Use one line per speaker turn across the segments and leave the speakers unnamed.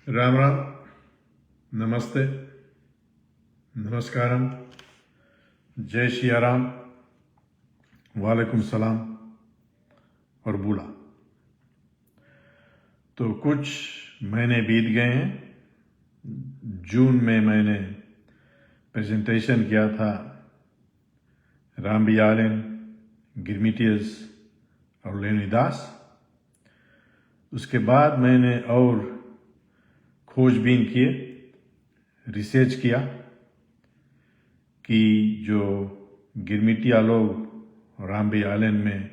राम राम, नमस्ते, नमस्कारम, जय सिया राम, वालेकुम सलाम और बूढ़ा। तो कुछ महीने बीत गए हैं। जून में मैंने प्रेजेंटेशन किया था रामबी आर्यन, गिरमिटियस और लेनिदास। उसके बाद मैंने और खोजबीन किए, रिसर्च किया कि जो गिरमिटिया लोग रामबी आइलैंड में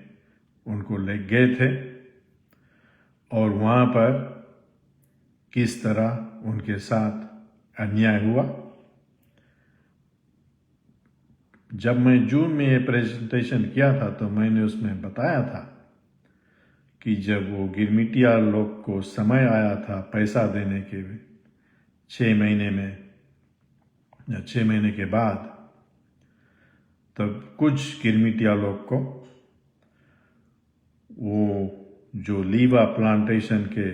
उनको ले गए थे और वहाँ पर किस तरह उनके साथ अन्याय हुआ। जब मैं जून में ये प्रेजेंटेशन किया था तो मैंने उसमें बताया था कि जब वो गिरमिटिया लोग को समय आया था पैसा देने के 6 महीने में या 6 महीने के बाद, तब कुछ गिरमिटिया लोग को वो जो लीवा प्लांटेशन के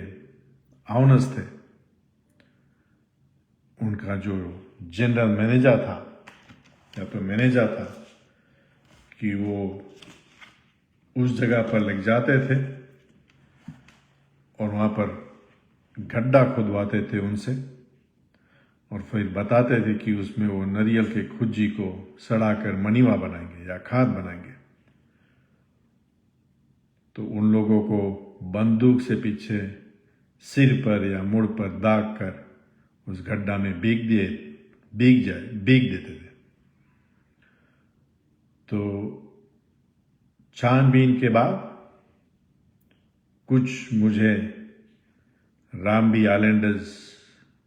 ऑनर्स थे, उनका जो जनरल मैनेजर था या तो मैनेजर था कि वो उस जगह पर लग जाते थे और वहाँ पर गड्ढा खुदवाते थे उनसे और फिर बताते थे कि उसमें वो नारियल के खुज्जी को सड़ाकर मनीवा बनाएंगे या खाद बनाएंगे। तो उन लोगों को बंदूक से पीछे सिर पर या मुड़ पर दाग कर उस गड्ढा में बीग देते थे। तो छानबीन के बाद कुछ मुझे रामबी आइलैंडर्स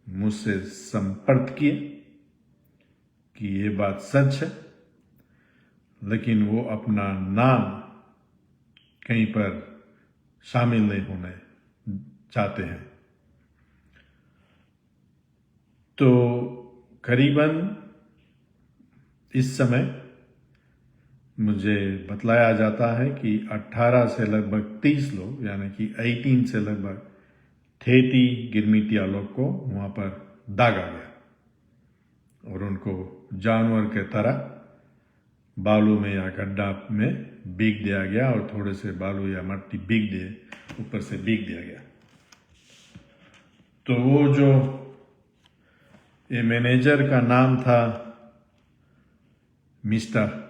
मुझसे संपर्क किए कि ये बात सच है, लेकिन वो अपना नाम कहीं पर शामिल नहीं होने चाहते हैं। तो करीबन इस समय मुझे बतलाया जाता है कि 18 से लगभग 30 लोग, यानी कि 18 से लगभग 30 गिरमिटिया लोग को वहाँ पर दागा गया और उनको जानवर के तरह बालू में या गड्ढा में बीग दिया गया और थोड़े से बालू या मट्टी ऊपर से बीग दिया गया। तो वो जो ये मैनेजर का नाम था मिस्टर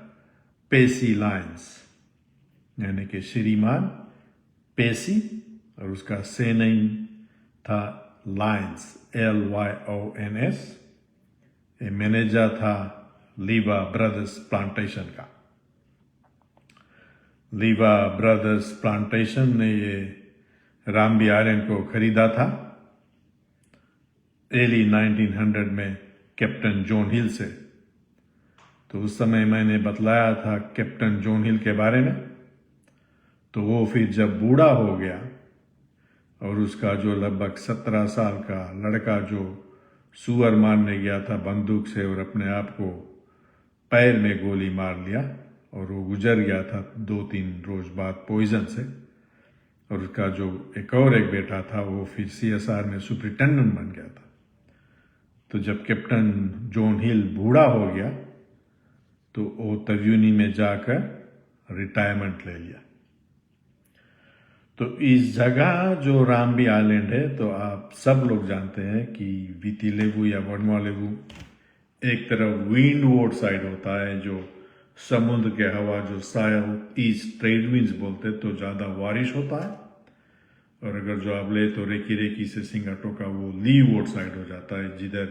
पेसी लायंस, यानी कि श्रीमान पेसी, और उसका सेनेम था लायंस, LYONS। ये मैनेजर था लीवा ब्रदर्स प्लांटेशन का। लीवा ब्रदर्स प्लांटेशन ने ये रामबी आइलैंड को खरीदा था अर्ली 1900 में कैप्टन जॉन हिल से। तो उस समय मैंने बतलाया था कैप्टन जॉन हिल के बारे में। तो वो फिर जब बूढ़ा हो गया और उसका जो लगभग 17 साल का लड़का जो सुअर मारने गया था बंदूक से और अपने आप को पैर में गोली मार लिया और वो गुजर गया था 2-3 रोज बाद पॉइजन से, और उसका जो एक बेटा था वो फिर CSR में सुपरिटेंडेंट बन गया था। तो जब कैप्टन जॉन हिल बूढ़ा हो गया तो वो तव्यूनी में जाकर रिटायरमेंट ले लिया। तो इस जगह जो रामबी आइलैंड है, तो आप सब लोग जानते हैं कि वितिलेवु या वनवालेवु एक तरफ विंडवर्ड साइड होता है, जो समुद्र के हवा जो साउथ ईस्ट ट्रेड विंड्स बोलते हैं, तो ज़्यादा बारिश होता है। और अगर जो आप ले तो रेकी से सिंगाटो का वो लीववर्ड साइड हो जाता है, जिधर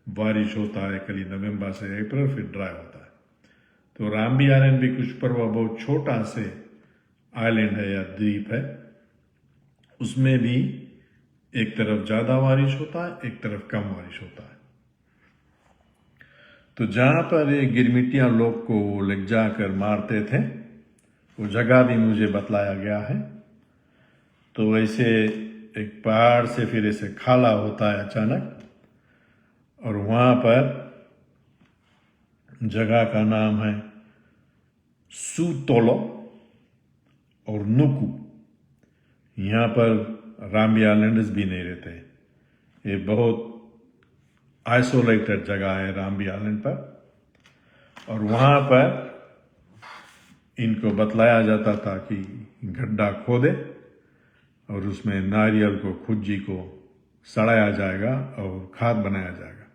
बारिश होता है कली नवंबर से अप्रैल, फिर ड्राई होता है। तो रामबी आइलैंड भी कुछ पर बहुत छोटा से आइलैंड है या द्वीप है, उसमें भी एक तरफ ज्यादा बारिश होता है, एक तरफ कम बारिश होता है। तो जहां पर ये गिरमिटिया लोग को ले जाकर मारते थे, वो जगह भी मुझे बतलाया गया है। तो वैसे एक पहाड़ से फिर ऐसे खाला होता है अचानक, और वहां पर जगह का नाम है सुतोलो और नुकू। यहाँ पर रामबी आइलैंडर्स भी नहीं रहते, ये बहुत आइसोलेटेड जगह है राम्बी आइलैंड पर, और वहाँ पर इनको बतलाया जाता था कि गड्ढा खोदे और उसमें नारियल को, खुज्जी को सड़ाया जाएगा और खाद बनाया जाएगा।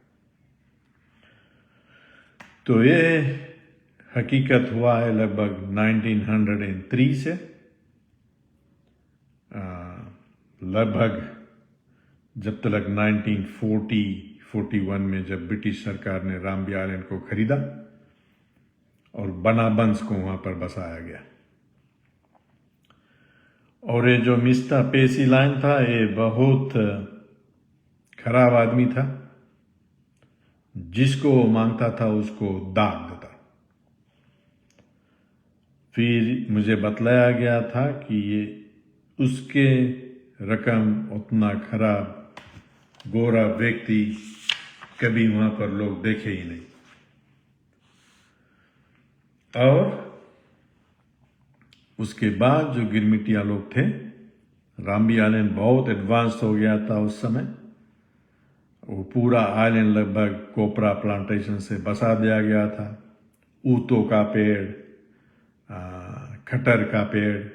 तो ये हकीकत हुआ है लगभग 1903 से लगभग जब तक 1941 में जब ब्रिटिश सरकार ने राम्बी आइलैंड को खरीदा और बनाबंस को वहां पर बसाया गया। और ये जो मिस्टर पेसी लाइन था, ये बहुत खराब आदमी था, जिसको वो मांगता था उसको दाग देता। फिर मुझे बतलाया गया था कि ये उसके रकम उतना खराब गोरा व्यक्ति कभी वहां पर लोग देखे ही नहीं। और उसके बाद जो गिरमिटिया लोग थे, राम्बी आइलैंड बहुत एडवांस हो गया था उस समय। वो पूरा आइलैंड लगभग कोपरा प्लांटेशन से बसा दिया गया था। ऊतो का पेड़, खटर का पेड़,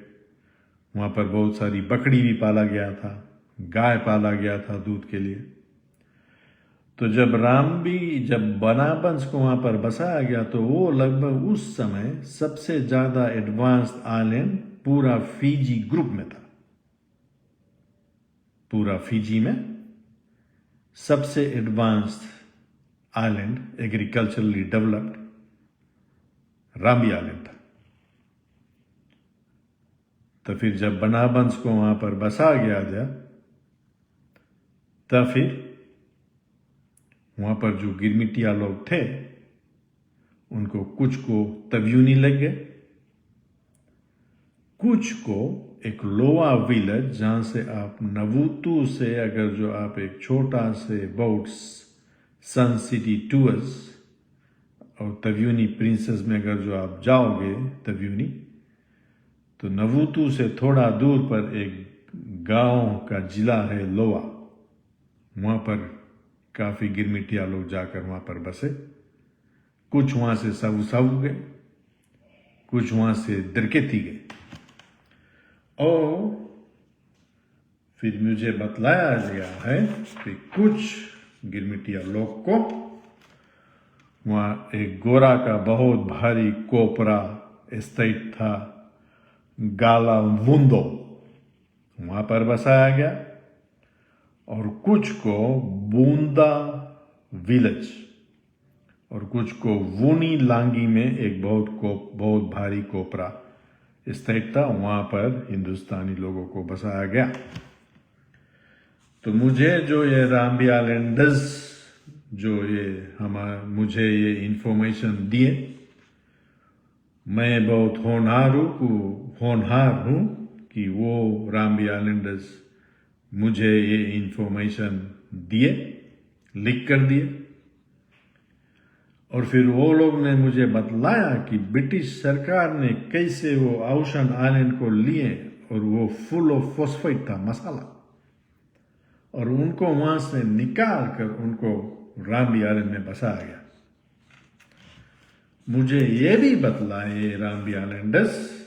वहां पर बहुत सारी बकरी भी पाला गया था, गाय पाला गया था दूध के लिए। तो जब बनाबंस को वहां पर बसाया गया तो वो लगभग उस समय सबसे ज्यादा एडवांस्ड आइलैंड पूरा फीजी ग्रुप में था। पूरा फीजी में सबसे advanced island, agriculturally developed Rambi island था। तो फिर जब बनाबंस को वहां पर बसा गया तब फिर वहां पर जो गिरमिटिया लोग थे, उनको कुछ को तव्यूनी लग गए, कुछ को एक लोआ विलेज, जहां से आप नवुतु से अगर जो आप एक छोटा से बोट सन सिटी टूर्स और तव्यूनी प्रिंसेस में अगर जो आप जाओगे तव्यूनी, तो नवुतु से थोड़ा दूर पर एक गांव का जिला है लोआ। वहां पर काफी गिरमिटिया लोग जाकर वहां पर बसे। कुछ वहां से सावु गए, कुछ वहां से दरकेती गए। और फिर मुझे बतलाया गया है कि कुछ गिरमिटिया लोग को वहां एक गोरा का बहुत भारी कोपरा एस्टेट था, गाला वुंदो, वहां पर बसाया गया। और कुछ को बूंदा विलेज और कुछ को वूनी लांगी में एक बहुत भारी कोपरा एस्टेट था, वहां पर हिंदुस्तानी लोगों को बसाया गया। तो मुझे जो ये राम्बी आइलैंडर्स जो मुझे ये इंफॉर्मेशन दिए, मैं बहुत होनहार हूं कि वो राम्बी आइलैंडर्स मुझे ये इंफॉर्मेशन दिए, लिख कर दिए। और फिर वो लोग ने मुझे बतलाया कि ब्रिटिश सरकार ने कैसे वो ओशन आइलैंड को लिए, और वो फुल ऑफ फॉस्फेट था, मसाला, और उनको वहां से निकाल कर उनको राम्बी आइलैंड में बसाया गया। मुझे ये भी बतलाए राम्बी आइलैंडर्स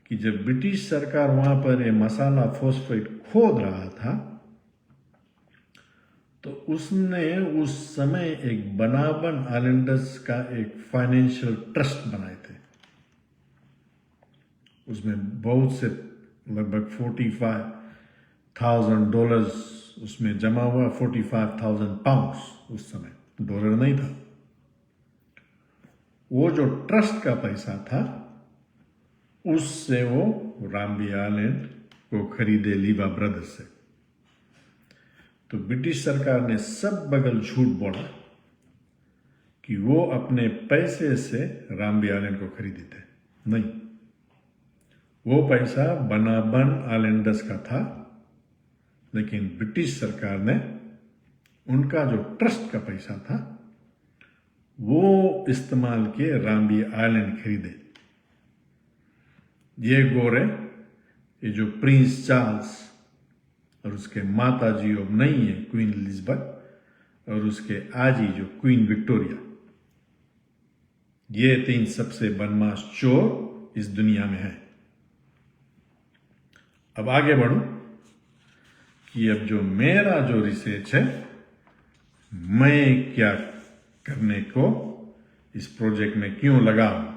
कि जब ब्रिटिश सरकार वहां पर ये मसाला फॉस्फेट खोद रहा था, तो उसने उस समय एक बनाबन आइलैंडर्स का एक फाइनेंशियल ट्रस्ट बनाए थे। उसमें बहुत से लगभग $45,000 उसमें जमा हुआ, 45,000 पाउंड्स उस समय, डॉलर नहीं था। वो जो ट्रस्ट का पैसा था, उससे वो राम्बी आइलैंड को खरीदे लीवा ब्रदर्स से। तो ब्रिटिश सरकार ने सब बगल झूठ बोला कि वो अपने पैसे से राम्बी आइलैंड को खरीदे थे। नहीं, वो पैसा बनाबन आइलैंडर्स का था, लेकिन ब्रिटिश सरकार ने उनका जो ट्रस्ट का पैसा था वो इस्तेमाल किए, राम्बी आइलैंड खरीदे। ये गोरे, ये जो प्रिंस चार्ल्स और उसके माता जी अब नहीं है क्वीन एलिजाबेथ, और उसके आजी जो क्वीन विक्टोरिया। ये 3 सबसे बदमाश चोर इस दुनिया में हैं। अब आगे बढ़ूं कि अब जो मेरा जो रिसर्च है, मैं क्या करने को इस प्रोजेक्ट में क्यों लगा हूं।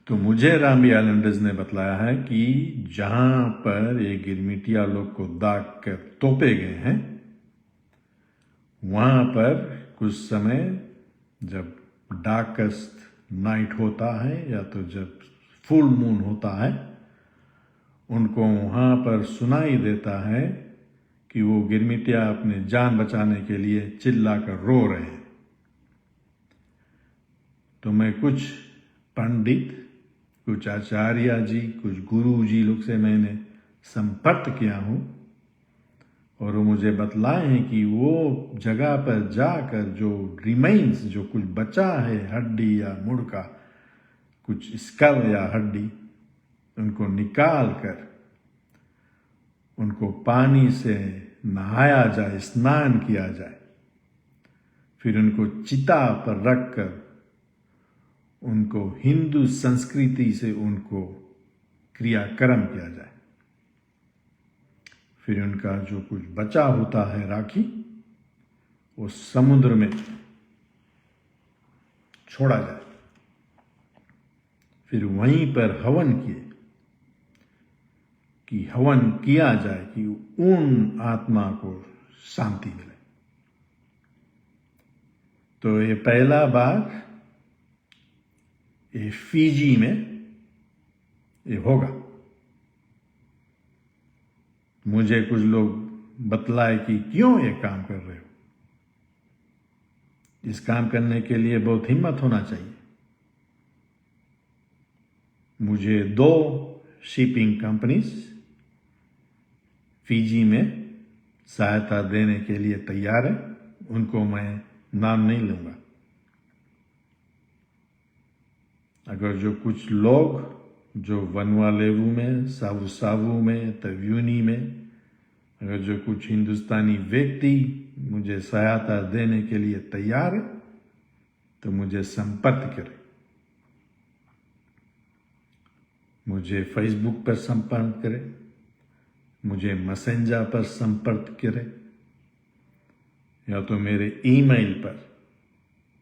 तो मुझे रामबी आइलैंडर्स ने बतलाया है कि जहां पर ये गिरमिटिया लोग को दाग कर तोपे गए हैं, वहां पर कुछ समय जब डार्केस्ट नाइट होता है या तो जब फुल मून होता है, उनको वहां पर सुनाई देता है कि वो गिरमिटिया अपने जान बचाने के लिए चिल्लाकर रो रहे हैं। तो मैं कुछ पंडित, कुछ आचार्य जी, कुछ गुरु जी लोग से मैंने संपर्क किया हूं, और वो मुझे बतलाए हैं कि वो जगह पर जाकर जो रिमेन्स, जो कुछ बचा है हड्डी या मुड़ का कुछ स्कल या हड्डी, उनको निकाल कर उनको पानी से नहाया जाए, स्नान किया जाए, फिर उनको चिता पर रखकर उनको हिंदू संस्कृति से उनको क्रियाक्रम किया जाए। फिर उनका जो कुछ बचा होता है राखी, वो समुद्र में छोड़ा जाए, फिर वहीं पर हवन किए कि हवन किया जाए कि उन आत्मा को शांति मिले। तो ये पहला बार ये फिजी में ये होगा। मुझे कुछ लोग बतलाए कि क्यों ये काम कर रहे हो। इस काम करने के लिए बहुत हिम्मत होना चाहिए। मुझे 2 शिपिंग कंपनीज फिजी में सहायता देने के लिए तैयार है। उनको मैं नाम नहीं लूंगा। अगर जो कुछ लोग जो वनवालेवू में, सावू सावू में, तव्यूनी में, अगर जो कुछ हिंदुस्तानी व्यक्ति मुझे सहायता देने के लिए तैयार है, तो मुझे संपर्क करें। मुझे फेसबुक पर संपर्क करें, मुझे मैसेंजर पर संपर्क करें, या तो मेरे ईमेल पर।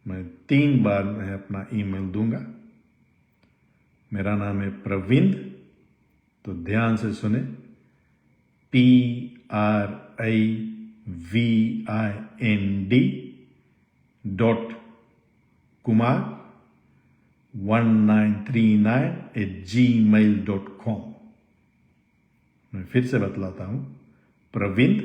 मैं 3 बार मैं अपना ईमेल दूंगा। मेरा नाम है प्रविंद, तो ध्यान से सुने, PRIVIND.kumar1939@gmail.com। मैं फिर से बतलाता हूं, प्रविंद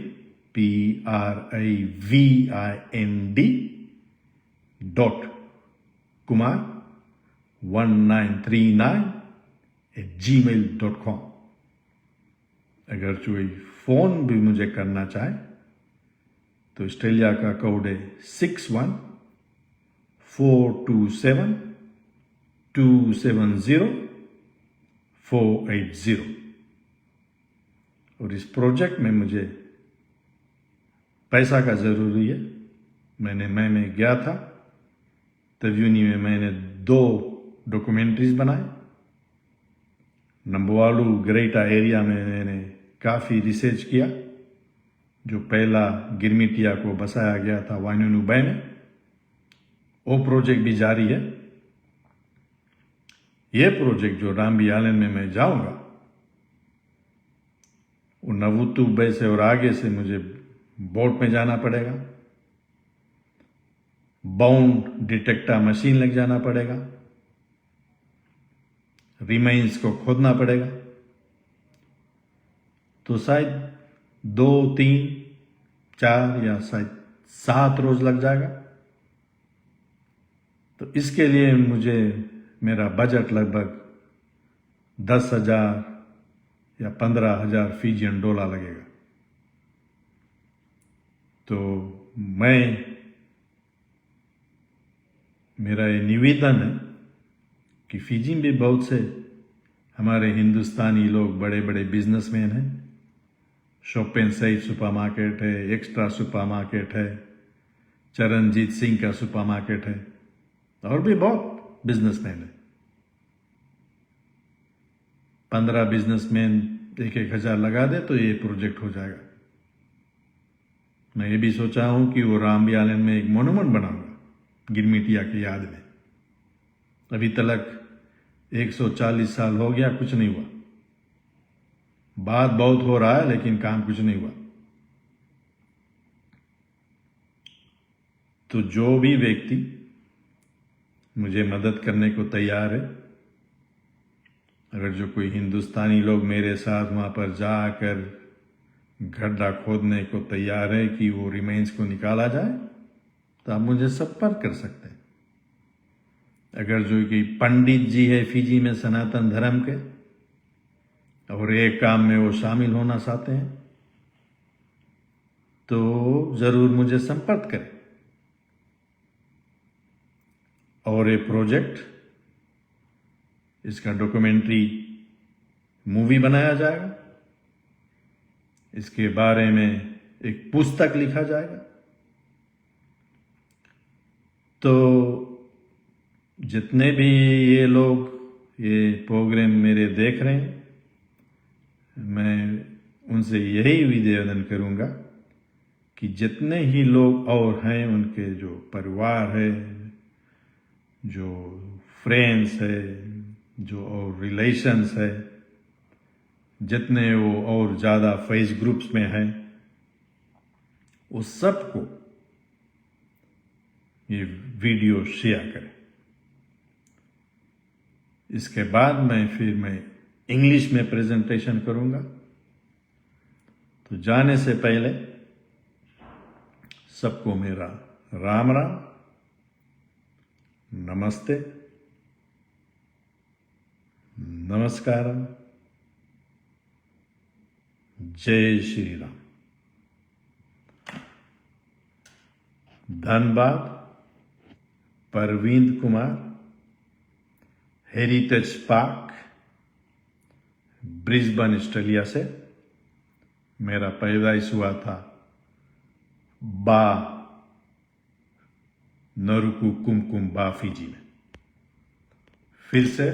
PRIVIND.kumar1939@gmail.com। अगर कोई फोन भी मुझे करना चाहे तो ऑस्ट्रेलिया का कोड है 61427270 और इस प्रोजेक्ट में मुझे पैसा का जरूरी है। मैं गया था तव्यूनी में, मैंने 2 डॉक्यूमेंट्रीज बनाए। नंबवालू ग्रेटा एरिया में मैंने काफ़ी रिसर्च किया। जो पहला गिरमिटिया को बसाया गया था वाइनोनु बे में, वो प्रोजेक्ट भी जारी है। ये प्रोजेक्ट जो रामबी आइलैंड में मैं जाऊंगा, वो नवुतु बे से और आगे से मुझे बोट में जाना पड़ेगा, बाउंड डिटेक्टर मशीन लग जाना पड़ेगा, रिमेन्स को खोदना पड़ेगा। तो शायद 2, 3, 4 या शायद 7 रोज लग जाएगा। तो इसके लिए मुझे मेरा बजट लगभग 10,000 या 15,000 फिजियन डॉलर लगेगा। तो मेरा ये निवेदन है कि फिजी में भी बहुत से हमारे हिंदुस्तानी लोग बड़े बड़े बिजनेसमैन हैं, शॉपिंग सही सुपरमार्केट है, एक्स्ट्रा सुपरमार्केट है, चरणजीत सिंह का सुपरमार्केट है, और भी बहुत बिजनेसमैन है। 15 बिजनेसमैन 1,000 लगा दे तो ये प्रोजेक्ट हो जाएगा। मैं ये भी सोचा हूं कि वो रामबी आइलैंड में एक मोन्यूमेंट बनाऊंगा गिरमिटिया की याद में। अभी तक 140 साल हो गया, कुछ नहीं हुआ। बात बहुत हो रहा है लेकिन काम कुछ नहीं हुआ। तो जो भी व्यक्ति मुझे मदद करने को तैयार है, अगर जो कोई हिंदुस्तानी लोग मेरे साथ वहां पर जाकर गड्ढा खोदने को तैयार है कि वो रिमेन्स को निकाला जाए, तो आप मुझे संपर्क कर सकते हैं। अगर जो कि पंडित जी है फिजी में सनातन धर्म के और एक काम में वो शामिल होना चाहते हैं, तो जरूर मुझे संपर्क करें। और ये प्रोजेक्ट, इसका डॉक्यूमेंट्री मूवी बनाया जाएगा, इसके बारे में एक पुस्तक लिखा जाएगा। तो जितने भी ये लोग ये प्रोग्राम मेरे देख रहे हैं, मैं उनसे यही निवेदन करूंगा कि जितने ही लोग और हैं, उनके जो परिवार है, जो फ्रेंड्स है, जो और रिलेशंस है, जितने वो और ज़्यादा फेस ग्रुप्स में हैं, उस सबको ये वीडियो शेयर करें। इसके बाद मैं इंग्लिश में प्रेजेंटेशन करूंगा। तो जाने से पहले सबको मेरा राम राम, नमस्ते, नमस्कारम, जय Shri Ram. Dhanbad, Parveen Kumar, heritage park, Brisbane, Australia से। मेरा पैदाइश हुआ था बा नरुकु कुमकुम बा फिजी में। फिर से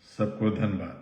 सबको धन्यवाद।